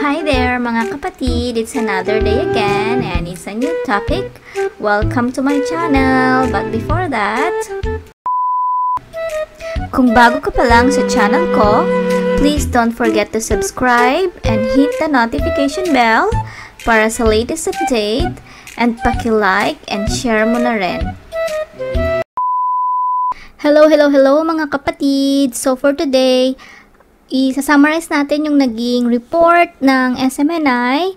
Hi there mga kapatid, it's another day again and it's a new topic. Welcome to my channel. But before that, kung bago ka pa lang sa channel ko, please don't forget to subscribe and hit the notification bell para sa latest update and paki-like and share mo na rin. Hello mga kapatid! So for today, isa-summarize natin yung naging report ng SMNI.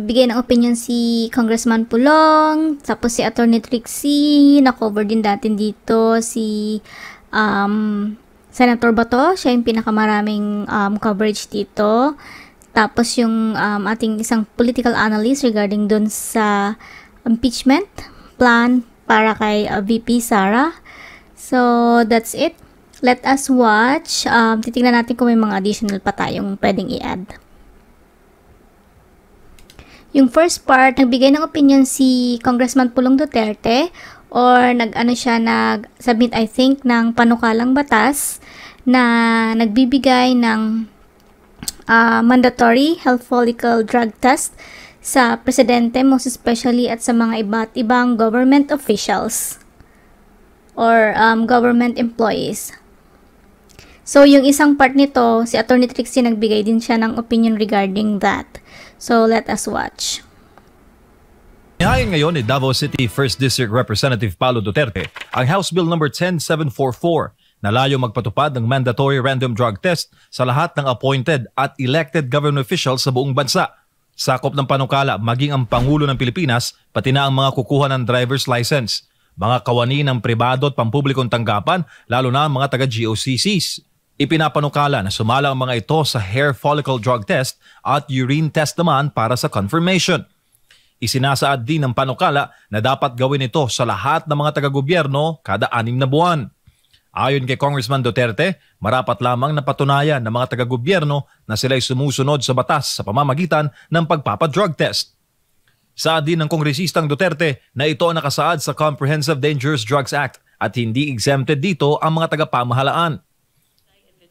Bigay ng opinion si Congressman Pulong, tapos si Attorney Trixie, na-cover din natin dito si Senator Bato, siya yung pinakamaraming coverage dito. Tapos yung ating isang political analyst regarding dun sa impeachment plan para kay VP Sara. So that's it. Let us watch. Titingnan natin kung may mga additional pa tayong pwedeng i-add. Yung first part, nagbigay ng opinion si Congressman Pulong Duterte or nag-submit I think ng panukalang batas na nagbibigay ng mandatory health follicle drug test sa presidente, most especially at sa mga iba't ibang government officials or government employees. So, yung isang part nito, si Attorney Trixie nagbigay din siya ng opinion regarding that. So, let us watch. Nihain ngayon ni Davao City 1st District Representative Paulo Duterte ang House Bill No. 10744 na layo magpatupad ng mandatory random drug test sa lahat ng appointed at elected government officials sa buong bansa. Sakop ng panukala maging ang Pangulo ng Pilipinas pati na ang mga kukuha ng driver's license, mga kawani ng pribado at pampublikong tanggapan, lalo na ang mga taga-GOCCs. Ipinapanukala na sumala ang mga ito sa hair follicle drug test at urine test naman para sa confirmation. Isinasaad din ng panukala na dapat gawin ito sa lahat ng mga taga-gobyerno kada 6 na buwan. Ayon kay Congressman Duterte, marapat lamang napatunayan ng mga taga-gobyerno na sila'y sumusunod sa batas sa pamamagitan ng pagpapadrug test. Saad din ng Kongresistang Duterte na ito ang nakasaad sa Comprehensive Dangerous Drugs Act at hindi exempted dito ang mga taga-pamahalaan.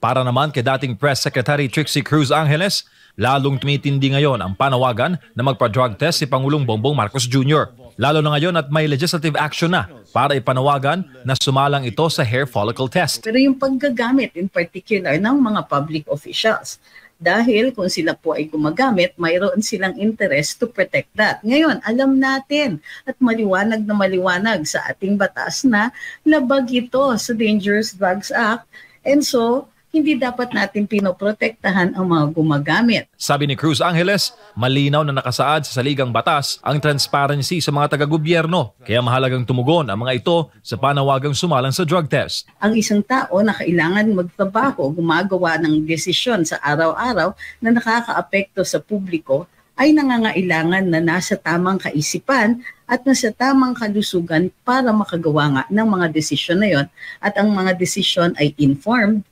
Para naman kay dating Press Secretary Trixie Cruz Angeles, lalong tumitindi ngayon ang panawagan na magpa-drug test si Pangulong Bongbong Marcos Jr. Lalo na ngayon at may legislative action na para ipanawagan na sumalang ito sa hair follicle test. Pero yung paggagamit in particular ng mga public officials, dahil kung sila po ay gumagamit, mayroon silang interest to protect that. Ngayon, alam natin at maliwanag na maliwanag sa ating batas na labag ito sa Dangerous Drugs Act, and so hindi dapat natin pinoprotektahan ang mga gumagamit. Sabi ni Cruz Angeles, malinaw na nakasaad sa saligang batas ang transparency sa mga taga-gobyerno, kaya mahalagang tumugon ang mga ito sa panawagang sumalang sa drug test. Ang isang tao na kailangan magtrabaho, gumagawa ng desisyon sa araw-araw na nakakaapekto sa publiko, ay nangangailangan na nasa tamang kaisipan at nasa tamang kalusugan para makagawa nga ng mga desisyon na yon, at ang mga desisyon ay informed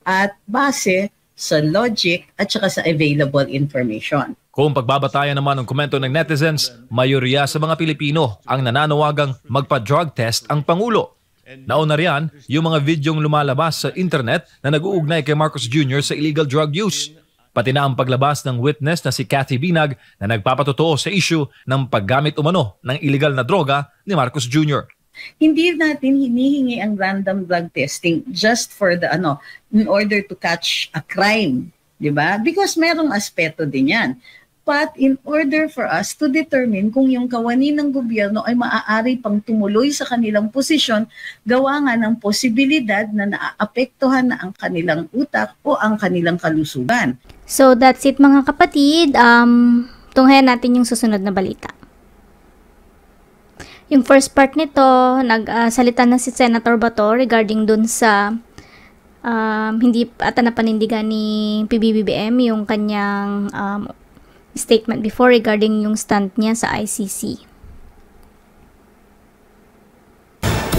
at base sa logic at saka sa available information. Kung pagbabatayan naman ng komento ng netizens, mayorya sa mga Pilipino ang nananawagang magpa-drug test ang Pangulo. Nauna riyan yung mga videong lumalabas sa internet na nag-uugnay kay Marcos Jr. sa illegal drug use. Pati na ang paglabas ng witness na si Cathy Binag na nagpapatotoo sa issue ng paggamit umano ng illegal na droga ni Marcos Jr. Hindi natin hinihingi ang random drug testing just for the in order to catch a crime, di ba? Because merong aspeto din yan. But in order for us to determine kung yung kawani ng gobyerno ay maaari pang tumuloy sa kanilang posisyon, gawa nga ng posibilidad na naaapektuhan na ang kanilang utak o ang kanilang kalusugan. So that's it mga kapatid. Tunghayan natin yung susunod na balita. Yung first part nito, nagsalita na si Senator Bato regarding dun sa hindi ata napanindigan ni PBBM yung kanyang statement before regarding yung stand niya sa ICC.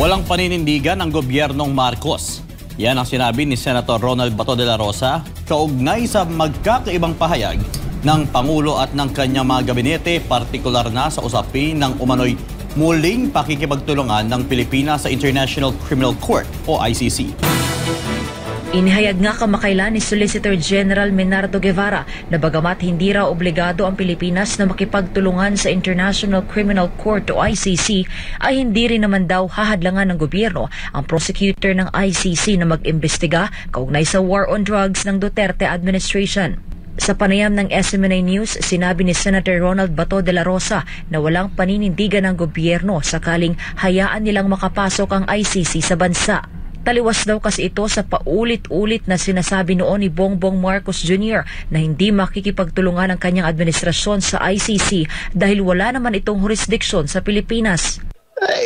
Walang paninindigan ang gobyernong Marcos. Yan ang sinabi ni Senator Ronald Bato de la Rosa kaugnay sa magkakaibang pahayag ng Pangulo at ng kanyang mga gabinete, partikular na sa usapin ng umano'y muling pakikipagtulungan ng Pilipinas sa International Criminal Court o ICC. Inihayag nga kamakailan ni Solicitor General Menardo Guevara na bagamat hindi raw obligado ang Pilipinas na makipagtulungan sa International Criminal Court o ICC, ay hindi rin naman daw hahadlangan ng gobyerno ang prosecutor ng ICC na mag-imbestiga kaugnay sa war on drugs ng Duterte administration. Sa panayam ng SMNA News, sinabi ni Senator Ronald Bato de la Rosa na walang paninindigan ng gobyerno sakaling hayaan nilang makapasok ang ICC sa bansa. Taliwas daw kasi ito sa paulit-ulit na sinasabi noon ni Bongbong Marcos Jr. na hindi makikipagtulungan ang kanyang administrasyon sa ICC dahil wala naman itong jurisdiction sa Pilipinas.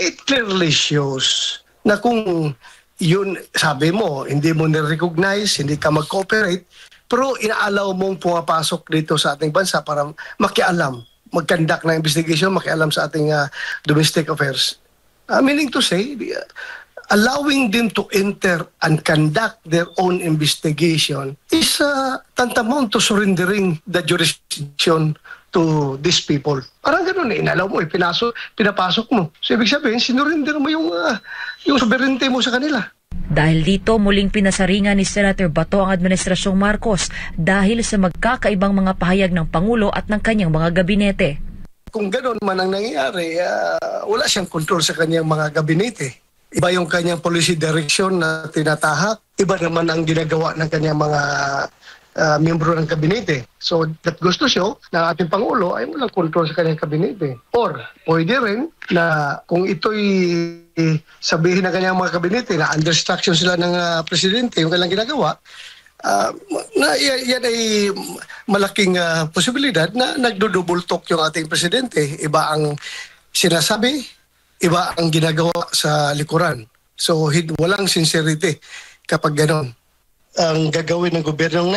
It clearly shows na kung yun, sabi mo, hindi mo na-recognize, hindi ka mag-cooperate, pero inaalaw mong pumapasok dito sa ating bansa para makialam, mag-conduct na investigation, makialam sa ating domestic affairs. Meaning to say, allowing them to enter and conduct their own investigation is tantamount to surrendering the jurisdiction to these people. Parang gano'n inalaw mo, pinapasok mo. So ibig sabihin, sinurrender mo yung sovereignty mo sa kanila. Dahil dito, muling pinasaringan ni Senator Bato ang Administrasyong Marcos dahil sa magkakaibang mga pahayag ng Pangulo at ng kanyang mga gabinete. Kung gano'n man ang nangyayari, wala siyang control sa kanyang mga gabinete. Iba yung kanyang policy direction na tinatahak, iba naman ang ginagawa ng kanyang mga miyembro ng kabinete. So that goes to show na ating Pangulo ay walang control sa kanyang kabinete. Or pwede rin na kung ito'y sabihin ng kanyang mga kabinete na under instruction sila ng presidente, yung kanilang ginagawa, na yan ay malaking posibilidad na nagdudubultok yung ating presidente. Iba ang sinasabi, iba ang ginagawa sa likuran. So, walang sincerity kapag gano'n. Ang gagawin ng gobyernong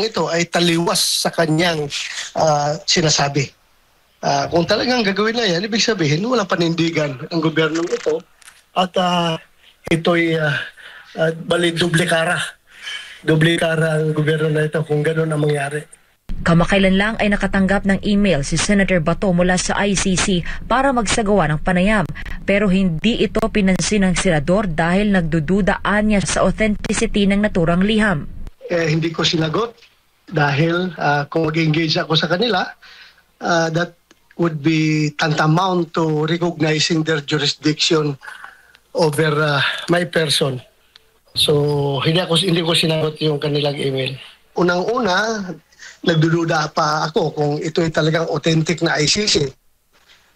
ito ay taliwas sa kanyang sinasabi. Kung talagang gagawin na yan, ibig sabihin, walang panindigan ang gobyernong ito at ito'y bali doble kara. Doble kara ang gobyerno na ito kung gano'n ang mangyari. Kamakailan lang ay nakatanggap ng email si Senator Bato mula sa ICC para magsagawa ng panayam. Pero hindi ito pinansin ng senador dahil nagdududaan niya sa authenticity ng naturang liham. Hindi ko sinagot dahil kung mag-engage ako sa kanila, that would be tantamount to recognizing their jurisdiction over my person. So hindi ko sinagot yung kanilang email. Unang-una, nagdududa pa ako kung ito'y talagang authentic na ICC.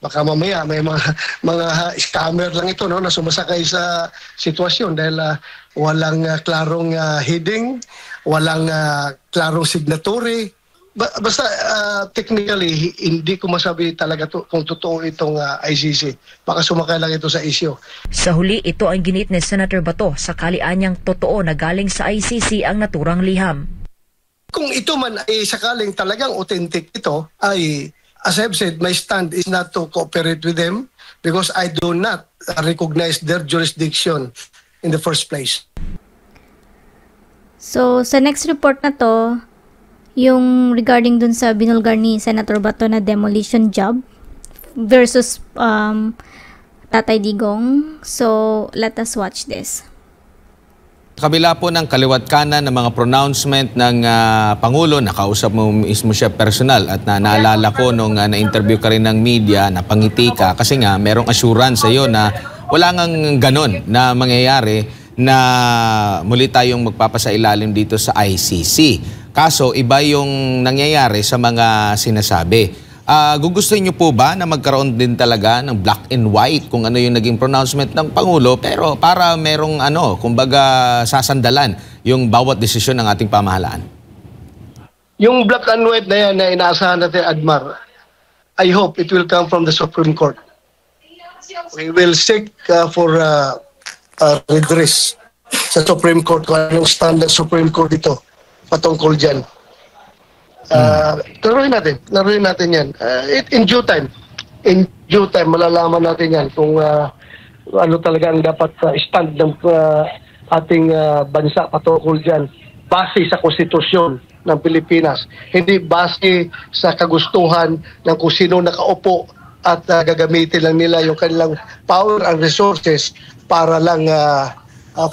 Baka mamaya may mga scammer lang ito, no, na sumasakay sa sitwasyon dahil walang klarong heading, walang klarong signatory. Basta technically, hindi ko masabi talaga kung totoo itong ICC. Baka sumakay lang ito sa issue. Sa huli, ito ang ginit ni Senator Bato sakali anyang totoo na galing sa ICC ang naturang liham. Kung ito man ay sakaling talagang authentic ito, ay, as I've said, my stand is not to cooperate with them because I do not recognize their jurisdiction in the first place. So, sa next report na to, yung regarding dun sa binulgar ni Senator Bato na demolition job versus Tatay Digong. So, let us watch this. Kabila po ng kaliwat kanan ng mga pronouncement ng Pangulo, nakausap mo mismo siya personal at naalala ko nung na-interview ka rin ng media, napangiti ka kasi nga merong assurance sa iyo na wala ngang ganon na mangyayari na muli tayong magpapasailalim dito sa ICC. Kaso iba yung nangyayari sa mga sinasabi. Gugustuhin niyo po ba na magkaroon din talaga ng black and white kung ano yung naging pronouncement ng Pangulo pero para merong kumbaga sasandalan yung bawat desisyon ng ating pamahalaan? Yung black and white na yan na inaasahan natin, Admar, I hope it will come from the Supreme Court. We will seek for redress sa Supreme Court kung anong standard Supreme Court ito patungkol dyan. Laruin natin yan. In due time, malalaman natin yan kung ano talaga ang dapat stand ng ating bansa patungkol dyan. Base sa konstitusyon ng Pilipinas. Hindi base sa kagustuhan ng kung sino nakaupo at gagamitin lang nila yung kanilang power and resources para lang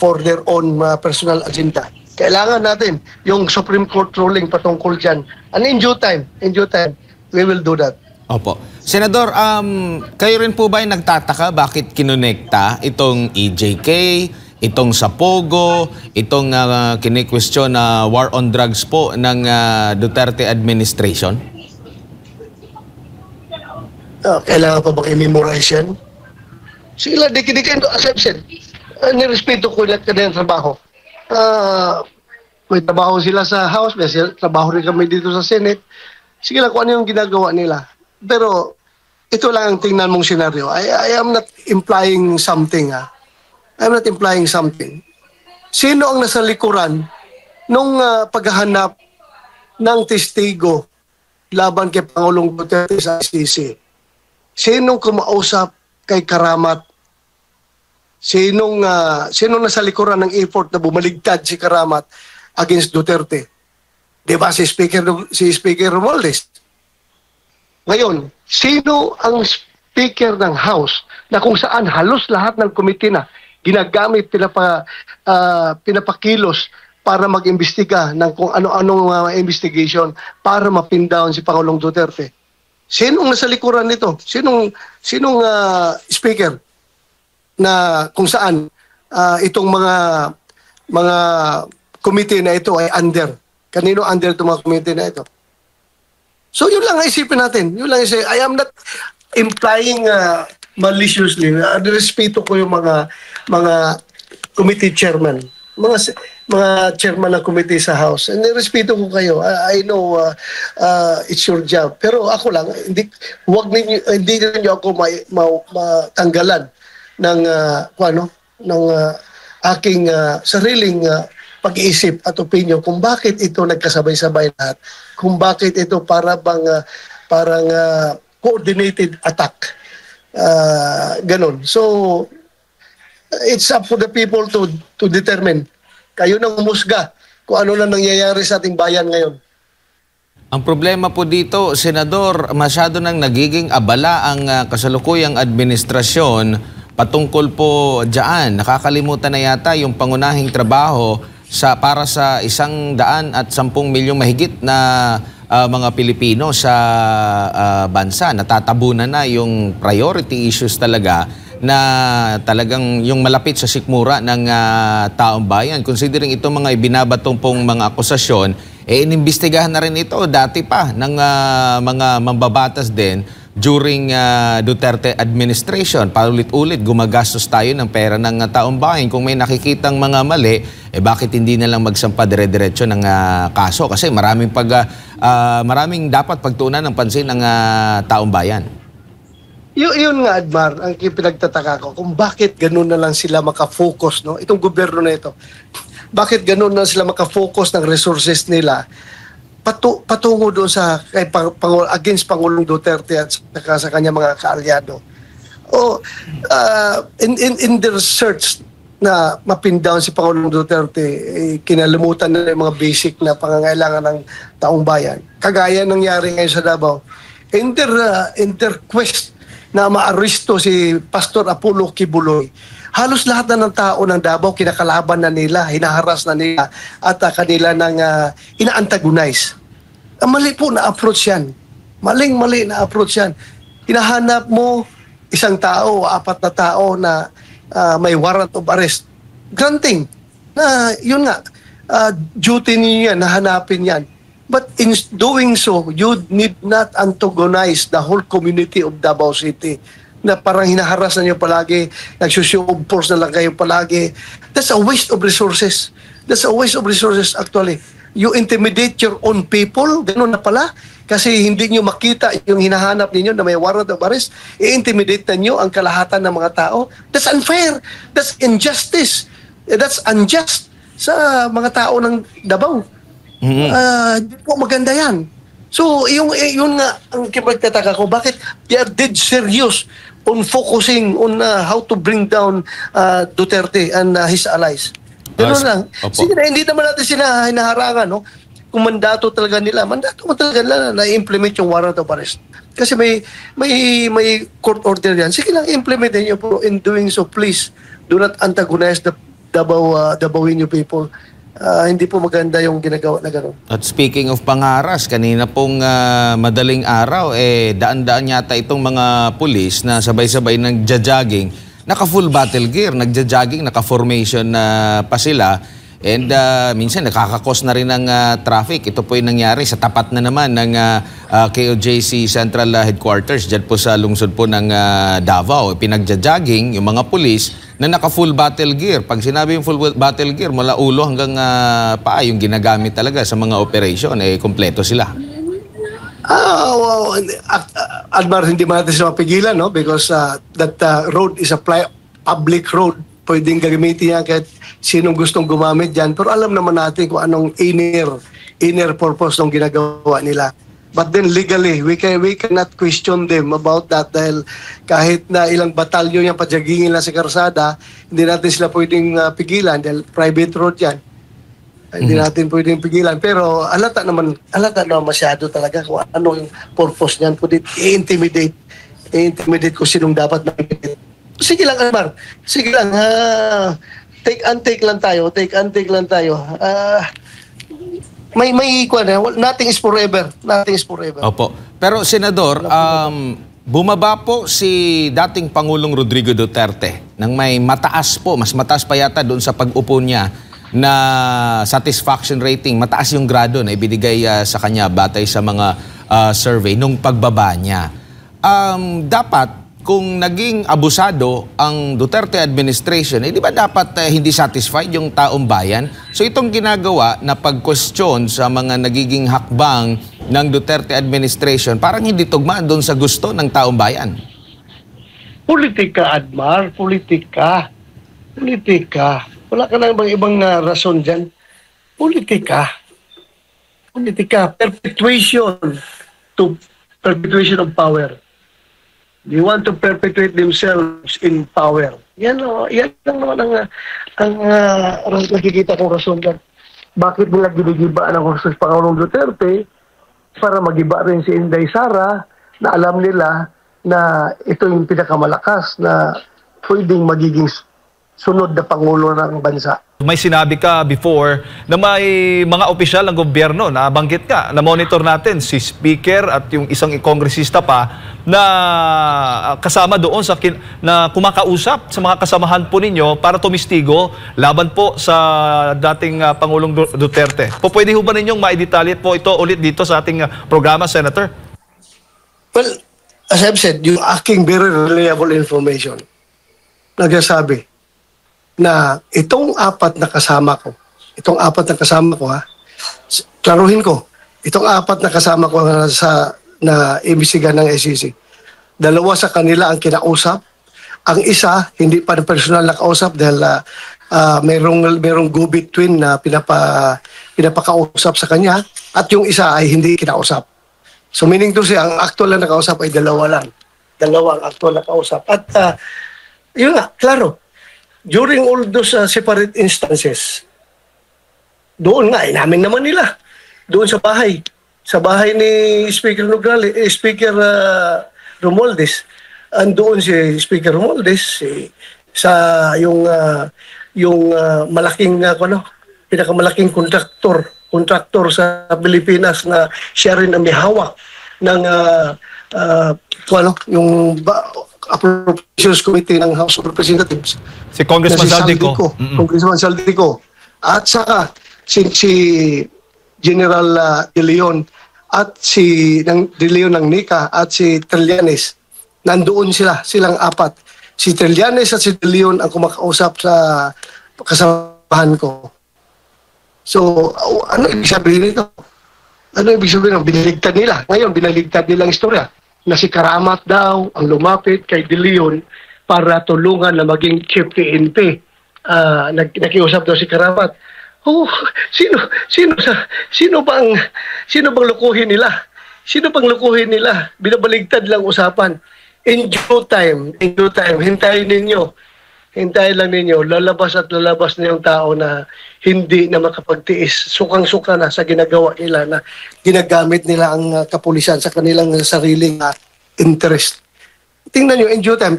for their own personal agenda. Kailangan natin yung Supreme Court ruling patungkol dyan. And in due time, we will do that. Opo. Senador, kayo rin po ba ay nagtataka bakit kinonekta itong EJK, itong Sapogo, itong kini-question na war on drugs po ng Duterte administration? Kailangan pa bang i-memorize yan? Sila, dikidikin, as I've said, nirespeto ko lahat kanilang trabaho. May trabaho sila sa House, may trabaho rin kami dito sa Senate. Sige lang kung ano yung ginagawa nila. Pero ito lang ang tingnan mong senaryo. I am not implying something. I'm not implying something. Sino ang nasa likuran nung paghahanap ng testigo laban kay Pangulong Duterte sa ICC? Sinong kumausap kay Karamat? Sinong nasa likuran ng effort na bumaligtad si Karamat against Duterte? Diba si Speaker Romualdez? Ngayon, sino ang Speaker ng House na kung saan halos lahat ng komite na ginagamit, pinapakilos para mag-imbestiga ng kung ano-anong investigation para mapin down si Pangulong Duterte? Sinong nasa likuran nito? Sinong speaker na kung saan itong mga committee na ito ay under? Kanino under itong mga committee na ito? So yun lang ang isipin natin. Yun lang isipin. I am not implying maliciously. Respeto ko yung mga committee chairman. Mga chairman ng committee sa House. And respeto ko kayo. I know it's your job. Pero ako lang, hindi niyo ako matanggalan ng aking sariling pag-iisip at opinion kung bakit ito nagkasabay-sabay lahat. Kung bakit ito parang coordinated attack. Ganon. So, it's up to the people to determine. Kayo nang umusga kung ano na nangyayari sa ating bayan ngayon. Ang problema po dito, Senador, masyado nang nagiging abala ang kasalukuyang administrasyon patungkol po dyan. Nakakalimutan na yata yung pangunahing trabaho para sa 110 milyong mahigit na mga Pilipino sa bansa. Natatabunan na yung priority issues talaga na talagang yung malapit sa sikmura ng taong bayan. Considering itong mga ibinabatong pong mga akusasyon, inimbestigahan na rin ito dati pa ng mga mambabatas din during Duterte administration. Paulit-ulit gumagastos tayo ng pera ng taong bayan. Kung may nakikitang mga mali, bakit hindi na lang magsampa dire-diretso ng kaso? Kasi maraming dapat pagtuunan ng pansin ng taong bayan. Yun nga, Admar, ang pinagtataka ko kung bakit ganun na lang sila makafocus, no? Itong gobyerno na ito. Bakit ganun na sila makafocus ng resources nila patungo doon against Pangulong Duterte at sa kanya mga kaalyado. In their search na mapin down si Pangulong Duterte, kinalimutan na yung mga basic na pangangailangan ng taong bayan. Kagaya nangyari ngayon sa Davao. In their quest na maaresto si Pastor Apollo Kibuloy, halos lahat na ng tao ng Davao kinakalaban na nila, hinaharas na nila at kanila nang ina-antagonize. Mali po na approach yan. Maling-mali na approach yan. Hinahanap mo isang tao, 4 na tao na may warrant of arrest. Granting na yun nga, duty niyo yan, nahanapin yan. But in doing so, you need not antagonize the whole community of Davao City na parang hinaharas na niyo palagi, nagsushow of force na lang kayo palagi. That's a waste of resources. That's a waste of resources actually. You intimidate your own people, gano'n na pala. Kasi hindi niyo makita yung hinahanap ninyo na may warrant of arrest, i-intimidate na niyo ang kalahatan ng mga tao. That's unfair. That's injustice. That's unjust sa mga tao ng Davao. Hindi po maganda yan. So, yun nga ang kipagtataka ko. Bakit they are dead serious on focusing on how to bring down Duterte and his allies. Gano'n lang. Sige na, hindi naman natin sila hinaharangan, no? Kung mandato talaga nila na i-implement yung warrant of arrest. Kasi may court order yan. Sige lang, implement niyo po. In doing so, please, do not antagonize the Davaoeño people. Hindi po maganda yung ginagawa na gano'n. At speaking of pangaras, kanina pong madaling araw, daan-daan yata itong mga pulis na sabay-sabay nagja-jogging, naka-full battle gear, nagja-jogging, naka-formation pa sila. And minsan nakakakos na rin ng traffic. Ito po yung nangyari sa tapat na naman ng KOJC Central Headquarters dyan po sa lungsod po ng Davao. Pinagja-jogging yung mga pulis na naka-full battle gear. Pag sinabi yung full battle gear, mula ulo hanggang paa yung ginagamit talaga sa mga operation, kompleto sila. Admar, hindi man natin sila mapigilan, no? Because that road is a public road. Pwedeng gagamitin yan kahit sinong gustong gumamit dyan. Pero alam naman natin kung anong inner purpose ng ginagawa nila. But then legally, we cannot question them about that dahil kahit na ilang batalyon yung padyagingin lang sa karsada, hindi natin sila pwedeng pigilan dahil private road yan. Hindi natin pwedeng pigilan. Pero alata naman masyado talaga kung ano yung purpose niyan. Pwede i-intimidate kung sinong dapat makikita. Sige lang, Almar. Sige lang. Take and take lang tayo. May ikuan na. Nothing is forever. Opo. Pero, Senador, bumaba po si dating Pangulong Rodrigo Duterte nang may mas mataas pa yata doon sa pag-upo niya na satisfaction rating. Mataas yung grado na ibinigay sa kanya batay sa mga survey nung pagbaba niya. Dapat, kung naging abusado ang Duterte administration, di ba dapat hindi satisfied yung taong bayan? So itong ginagawa na pag-question sa mga nagiging hakbang ng Duterte administration, parang hindi tugma doon sa gusto ng taong bayan. Politika, Admar. Politika. Wala ka na bang ibang rason dyan? Politika. Perpetuation of power. They want to perpetuate themselves in power. Yan lang naman ang nakikita kong rason dyan. Bakit nila ginigibaan ang Husto Pangulong Duterte para magiba rin si Inday Sara na alam nila na ito yung pinakamalakas na pwedeng magiging sunod na Pangulo ng bansa. May sinabi ka before na may mga opisyal ng gobyerno na banggit ka, na monitor natin si Speaker at yung isang kongresista pa na kasama doon na kumakausap sa mga kasamahan po ninyo para tumistigo laban po sa dating Pangulong Duterte. Pwede ho ba ninyong maidetalye po ito ulit dito sa ating programa, Senator? Well, as I've said, yung aking very reliable information, nagsasabi na itong apat na kasama ko klaruhin ko, itong apat na kasama ko na imbisigan ng SEC, dalawa sa kanila ang kinausap, ang isa hindi pa personal nakausap dahil merong go-between na pinapakausap sa kanya at yung isa ay hindi kinausap. So meaning to say, ang actual na nakausap ay dalawa lang. Dalawa ang actual na nakausap. At yun nga, klaro, during all those separate instances, doon nga, inamin naman nila. Doon sa bahay ni Speaker Speaker Romualdez. Andoon si Speaker Romualdez sa yung malaking pinakamalaking kontraktor sa Pilipinas na siya rin ang may hawak ng yung Appropriations Committee ng House of Representatives. Si Congressman Saldico. Congressman Saldico. At saka si General De Leon at si De Leon ng NICA at si Trillanes. Nandoon silang apat. Si Trillanes at si De Leon ang kumakausap sa kasamahan ko. So, ano ibig sabihin nito? Ano ibig sabihin? Binaligtad nila. Ngayon, binaligtad nilang istorya na si Karamat daw ang lumapit kay De Leon para tulungan na maging chief PNP. Nakiusap daw si Karamat. Oh, sino bang lukuhin nila? Sino bang lukuhin nila? Binabaligtad lang usapan. In due time, hintayin lang ninyo, lalabas na yung tao na hindi na makapagtiis, sukang-suka na sa ginagawa nila na ginagamit nila ang kapulisan sa kanilang sariling interest. Tingnan nyo, in due time,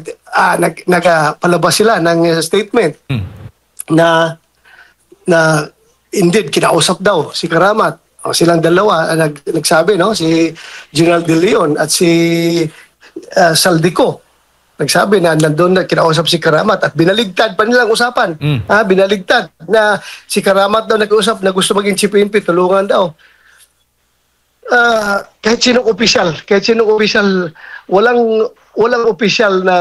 nagpalabas sila ng statement na indeed, kinausap daw si Karamat. O, silang dalawa, nagsabi, no? Si General De Leon at si Saldico. Nagsabi na nandun na kinausap si Karamat at binaligtad pa nilang usapan. Binaligtad na si Karamat daw nag-usap na gusto maging chief PNP, tulungan daw. Kahit sinong opisyal, walang opisyal na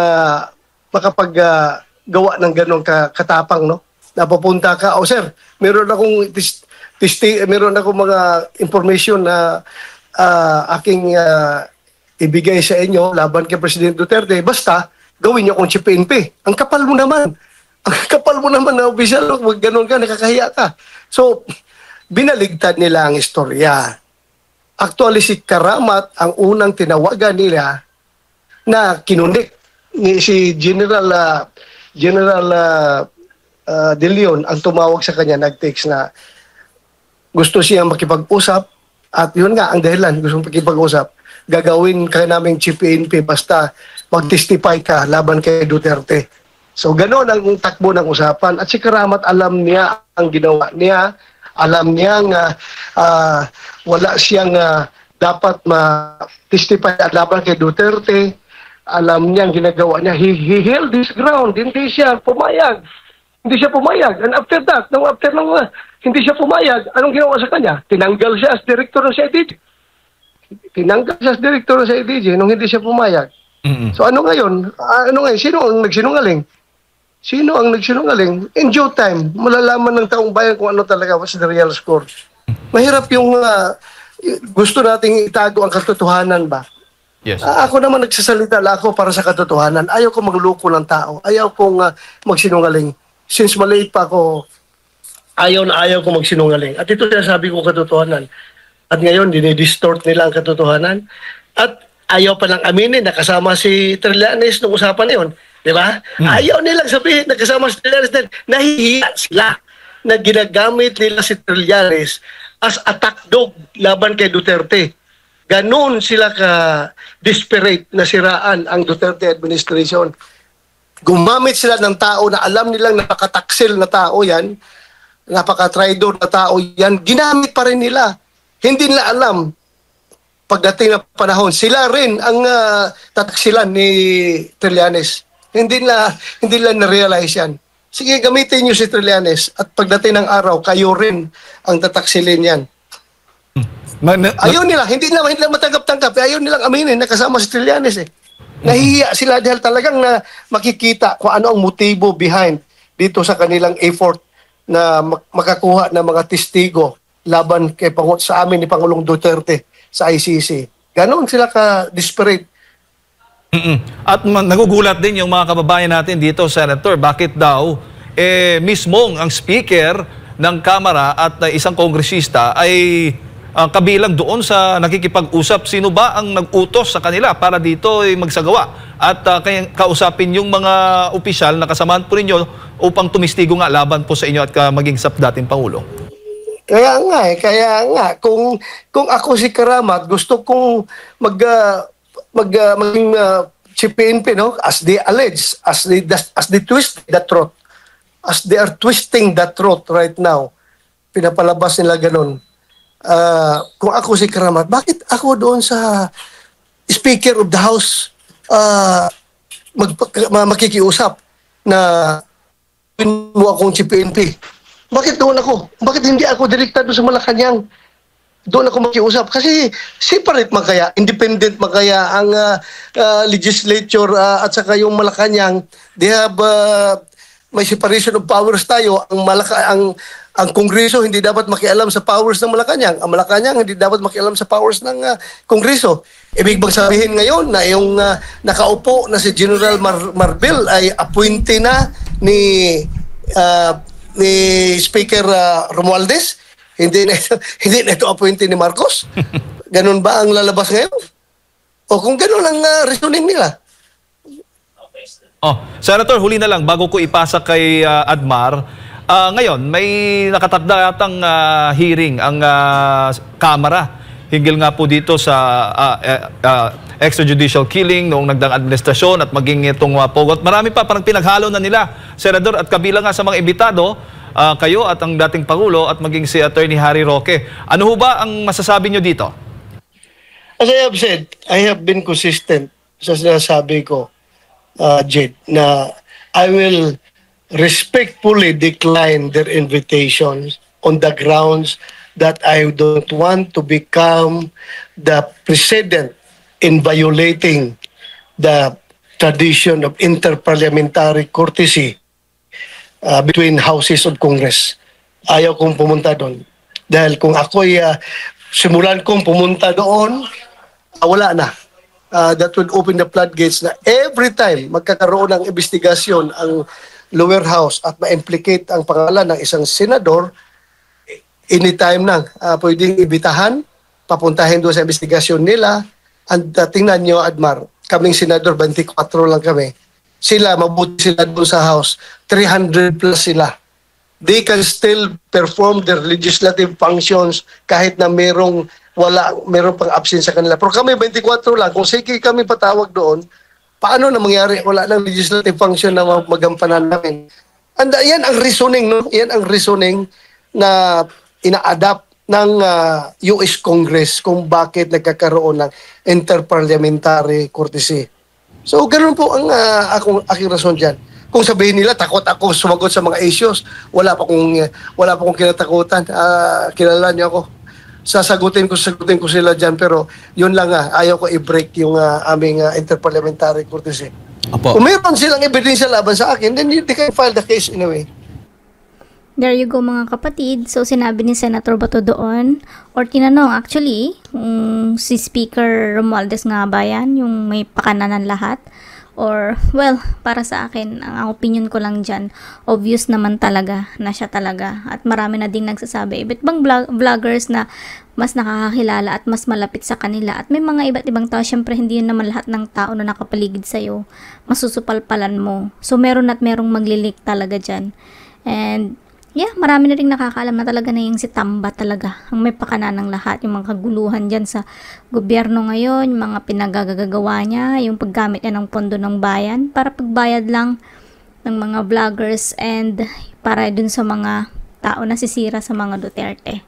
makapaggawa ng ganong katapang, no? Napapunta ka, sir, meron akong mga information na aking ibigay sa inyo laban kay President Duterte, basta gawin niyo kung chief PNP. Ang kapal mo naman na opisyal, wag ganun ka, nakakahiya ka. So, binaligtad nila ang istorya. Actually, si Karamat ang unang tinawagan nila na kinunik ni si General De Leon ang tumawag sa kanya, nag-text na gusto siyang makipag-usap at yun nga ang dahilan, gusto makipag-usap. Gagawin ka naming chief PNP basta mag-testify ka laban kay Duterte. So ganoon ang takbo ng usapan at si Karamat alam niya ang ginawa niya, alam niya nga wala siyang dapat ma-testify at laban kay Duterte. Alam niya ang ginagawa niya. He held his ground. Hindi siya pumayag. And after that, hindi siya pumayag, anong ginawa sa kanya? Tinanggal siya as director ng CIDG. Nung hindi siya pumayag. So ano ngayon? Sino ang nagsinungaling? In due time, malalaman ng taong bayan kung ano talaga was the real score. Mahirap yung gusto nating itago ang katotohanan ba? Yes. Ako naman nagsasalita ako para sa katotohanan. Ayaw ko magloko ng tao. Ayaw kong magsinungaling. Since maliit pa ako, ayaw ko magsinungaling. At ito sinasabi ko katotohanan. At ngayon, dinidistort nila ang katotohanan. At ayaw pa lang aminin na kasama si Trillanes nung usapan na yun. Di ba? Ayaw nilang sabihin na kasama si Trillanes dahil nahihiya sila na ginagamit nila si Trillanes as attack dog laban kay Duterte. Ganon sila ka-desperate na siraan ang Duterte administration. Gumamit sila ng tao na alam nilang napakataksil na tao yan, napaka-traidor na tao yan, ginamit pa rin nila. Hindi nila alam, pagdating na panahon, sila rin ang tataksilan ni Trillanes. Hindi nila na-realize yan. Sige, gamitin nyo si Trillanes at pagdating ng araw, kayo rin ang tataksilin yan. Ayaw nila, hindi nila matanggap-tanggap. Ayaw nilang aminin na kasama si Trillanes eh. Nahihiya sila dahil talagang na makikita kung ano ang motibo behind dito sa kanilang effort na makakuha ng mga testigo laban sa amin ni Pangulong Duterte sa ICC. Ganon sila ka-desperate. At nagugulat din yung mga kababayan natin dito, Senator, bakit daw mismong ang speaker ng Kamara at isang kongresista ay kabilang doon sa nakikipag-usap. Sino ba ang nag-utos sa kanila para dito ay magsagawa at kausapin yung mga opisyal na kasamahan po ninyo upang tumistigo nga laban po sa inyo at maging sa dating Pangulo? Kaya nga kung ako si Karamat, gusto kong maging chief PNP, no, as they allege, as they twist the truth, as they are twisting the truth right now, pinapalabas nila ganun. Kung ako si Karamat, bakit ako doon sa Speaker of the House makikiusap na mo akong chief PNP? Bakit doon ako? Bakit hindi ako direktado sa Malacanang? Doon ako makiusap. Kasi separate man kaya, independent man kaya ang legislature at saka yung Malacanang. They have may separation of powers tayo. Ang Kongreso hindi dapat makialam sa powers ng Malacanang. Ang Malacanang hindi dapat makialam sa powers ng Kongreso. Ibig bang sabihin ngayon na yung nakaupo na si General Marbil ay appointee na ni Speaker Romualdez? Hindi na ito appointee ni Marcos? Ganun ba ang lalabas ngayon? O kung ganun ang reasoning nila? Senator, huli na lang bago ko ipasa kay Admar. Ngayon, may nakatakda yatang hearing ang Kamara hinggil nga po dito sa extrajudicial killing noong nagdaang administrasyon at maging itong pogot. Marami pa parang pinaghalo na nila, Senador, at kabilang nga sa mga imbitado kayo at ang dating Pangulo at maging si Attorney Harry Roque. Ano ho ba ang masasabi nyo dito? As I have said, I have been consistent sa sinasabi ko, Jed, na I will respectfully decline their invitations on the grounds that I don't want to become the precedent in violating the tradition of interparliamentary courtesy between houses of Congress. Ayaw kong pumunta doon. Dahil kung ako'y simulan kong pumunta doon, wala na. That would open the floodgates na every time magkakaroon ng investigasyon ang lower house at ma-implicate ang pangalan ng isang senador, anytime na pwedeng ibitahan, papuntahin doon sa investigasyon nila. And tingnan nyo, Admar, kaming senador, 24 lang kami. Sila, mabuti sila doon sa house. 300 plus sila. They can still perform their legislative functions kahit na merong pang absent sa kanila. Pero kami, 24 lang. Kung sige kami patawag doon, paano na mangyari? Wala ng legislative function na magampanan namin. And yan ang reasoning, no? Yan ang reasoning na ina-adapt ng US Congress kung bakit nagkakaroon ng interparliamentary courtesy. So, ganoon po ang aking rason dyan. Kung sabihin nila, takot ako sumagot sa mga issues, wala pa akong kinatakutan. Kilala niyo ako. Sasagutin ko sila dyan, pero yun lang ayaw ko i-break yung aming interparliamentary courtesy. Opo. Kung mayroon silang ebidensya laban sa akin, then they can file the case anyway. There you go mga kapatid. So sinabi ni Senator Bato doon, or tinanong actually, si Speaker Romualdez nga ba yan, yung may pakananan lahat? Or, well, para sa akin, ang opinion ko lang dyan, obvious naman talaga na siya talaga. At marami na ding nagsasabi, iba't bang vloggers na mas nakakakilala at mas malapit sa kanila. At may mga iba't ibang tao, syempre hindi yun naman lahat ng tao na nakapaligid sa'yo, masusupalpalan mo. So, meron at merong maglilik talaga dyan. And, yeah, marami na rin nakakaalam na talaga na yung si Tamba talaga ang may pakana ng lahat, yung mga kaguluhan dyan sa gobyerno ngayon, yung mga pinagagagawa niya, yung paggamit niya ng pondo ng bayan para pagbayad lang ng mga vloggers and para dun sa mga tao na sisira sa mga Duterte.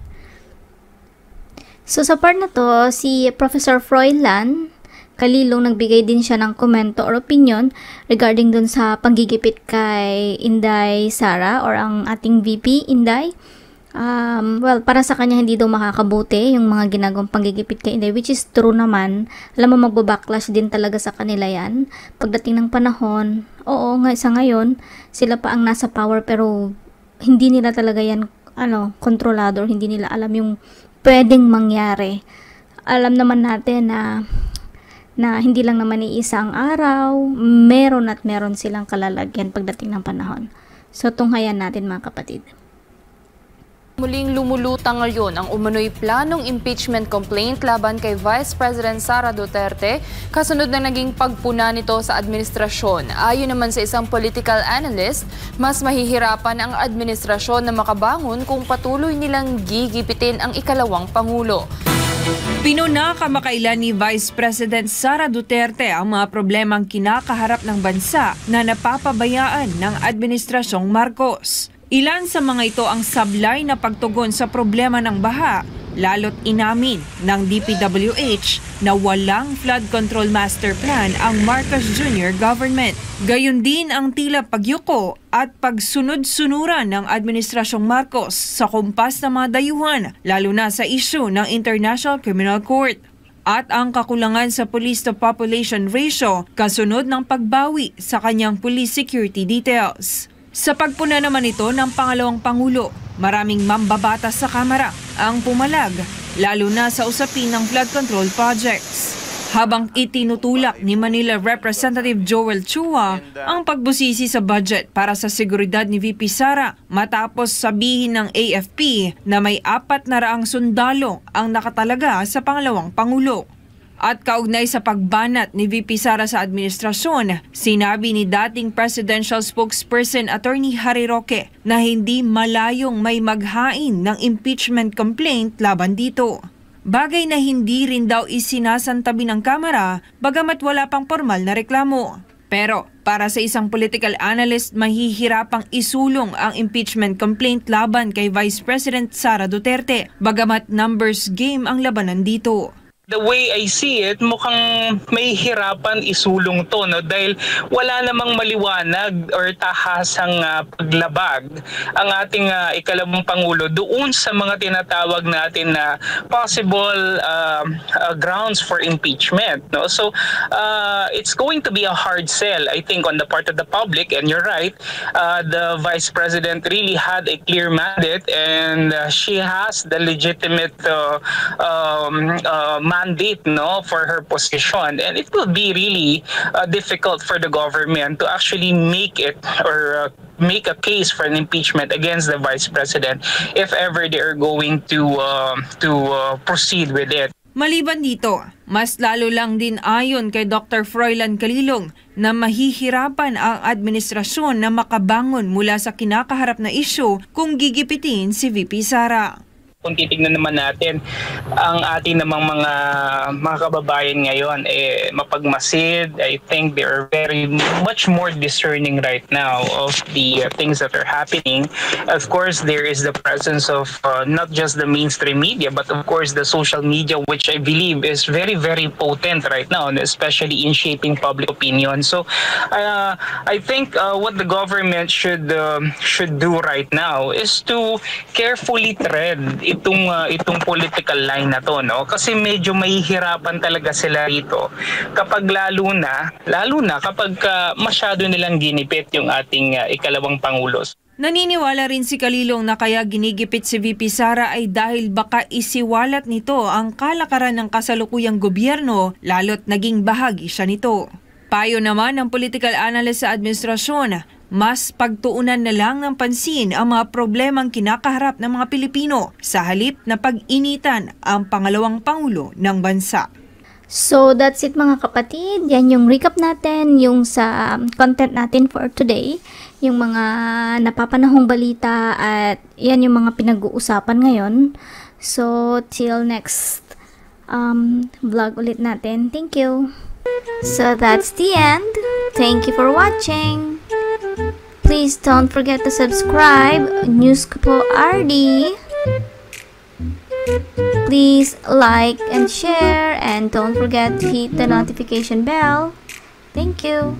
So sa part na to, si Professor Froilan Kalilong nagbigay din siya ng komento or opinion regarding dun sa panggigipit kay Inday Sara or ang ating VP Inday. Well, para sa kanya hindi daw makakabuti yung mga ginagawang panggigipit kay Inday, which is true naman. Alam mo, magbo-backlash din talaga sa kanila yan. Pagdating ng panahon, oo, sa ngayon, sila pa ang nasa power pero hindi nila talaga yan kontrolado or hindi nila alam yung pwedeng mangyari. Alam naman natin na hindi lang naman iisa ang araw, meron at meron silang kalalagyan pagdating ng panahon. So, tunghayan natin mga kapatid. Muling lumulutang ngayon ang umano'y planong impeachment complaint laban kay Vice President Sara Duterte kasunod na naging pagpuna nito sa administrasyon. Ayon naman sa isang political analyst, mas mahihirapan ang administrasyon na makabangon kung patuloy nilang gigipitin ang ikalawang Pangulo. Pinuna kamakailan ni Vice President Sara Duterte ang mga problemang kinakaharap ng bansa na napapabayaan ng Administrasyong Marcos. Ilan sa mga ito ang sablay na pagtugon sa problema ng baha, lalo't inamin ng DPWH na walang flood control master plan ang Marcos Jr. government. Gayon din ang tila pagyuko at pagsunod-sunuran ng Administrasyong Marcos sa kumpas ng mga dayuhan, lalo na sa isyu ng International Criminal Court. At ang kakulangan sa police-to-population ratio kasunod ng pagbawi sa kanyang police security details. Sa pagpuna naman ito ng pangalawang Pangulo, maraming mambabatas sa Kamara ang pumalag, lalo na sa usapin ng flood control projects. Habang itinutulak ni Manila Representative Joel Chua ang pagbusisi sa budget para sa seguridad ni VP Sara matapos sabihin ng AFP na may 400 sundalo ang nakatalaga sa pangalawang Pangulo. At kaugnay sa pagbanat ni VP Sara sa administrasyon, sinabi ni dating presidential spokesperson Attorney Harry Roque na hindi malayong may maghain ng impeachment complaint laban dito. Bagay na hindi rin daw isinasantabi ng Kamara bagamat wala pang formal na reklamo. Pero para sa isang political analyst, mahihirapang isulong ang impeachment complaint laban kay Vice President Sara Duterte, bagamat numbers game ang labanan dito. The way I see it, mukhang may hirapan isulong to, no? Dahil wala namang maliwanag or tahasang paglabag ang ating ikalawang Pangulo doon sa mga tinatawag natin na possible grounds for impeachment. No? So it's going to be a hard sell, I think, on the part of the public. And you're right, the Vice President really had a clear mandate, and she has the legitimate mandate, no, for her position, and it will be really difficult for the government to actually make it or make a case for an impeachment against the Vice President if ever they are going to proceed with it. Maliban dito, mas lalo lang din ayon kay Dr. Froilan Calilong na mahihirapan ang administrasyon na makabangon mula sa kinakaharap na isyu kung gigipitin si VP Sara. Kung titignan naman natin ang ating namang mga kababayan ngayon, mapagmasid. I think they are very much more discerning right now of the things that are happening. Of course, there is the presence of not just the mainstream media, but of course the social media, which I believe is very, very potent right now, especially in shaping public opinion. So I think what the government should do right now is to carefully tread itong political line na to, no? Kasi medyo mahihirapan talaga sila rito kapag lalo na kapag masyado nilang ginipit yung ating ikalawang Pangulo. Naniniwala rin si Calilong na kaya ginigipit si VP Sara ay dahil baka isiwalat nito ang kalakaran ng kasalukuyang gobyerno, lalo't naging bahagi siya nito. Payo naman ng political analyst sa administrasyon, mas pagtuunan na lang ng pansin ang mga problemang kinakaharap ng mga Pilipino sa halip na pag-initan ang pangalawang Pangulo ng bansa. So that's it mga kapatid, yan yung recap natin, yung sa content natin for today, yung mga napapanahong balita at yan yung mga pinag-uusapan ngayon. So till next vlog ulit natin. Thank you. So that's the end. Thank you for watching. Please don't forget to subscribe, News ko po RD. Please like and share, and don't forget to hit the notification bell. Thank you.